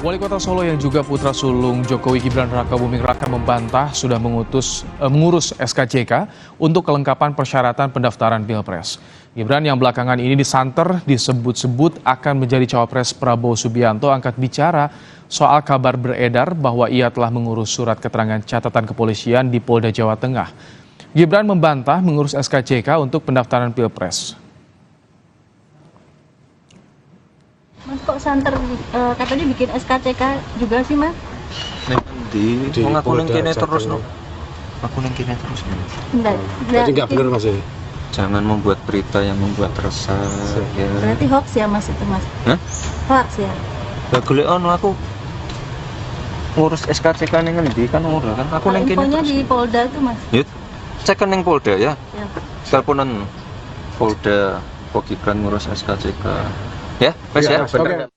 Wali Kota Solo yang juga putra sulung Jokowi Gibran Rakabuming Raka membantah sudah mengurus SKCK untuk kelengkapan persyaratan pendaftaran Pilpres. Gibran yang belakangan ini disanter disebut-sebut akan menjadi cawapres Prabowo Subianto angkat bicara soal kabar beredar bahwa ia telah mengurus surat keterangan catatan kepolisian di Polda Jawa Tengah. Gibran membantah mengurus SKCK untuk pendaftaran Pilpres. Mas kok santer katanya bikin SKCK juga sih mas? Di aku neng kene terus no. Aku neng kene terus. Berarti nggak benar mas ya? Jangan membuat berita yang membuat resah. Ya. Berarti hoax ya mas itu mas? Hah? Hoax ya? Ya golek ono aku ngurus SKCK neng ngendi kan ora kan aku neng kene Infonya terus. di Polda tuh mas? Ya, cek neng Polda ya. Ya. Teleponan Polda kok Gibran ngurus SKCK. Ya, wes ya. Oke.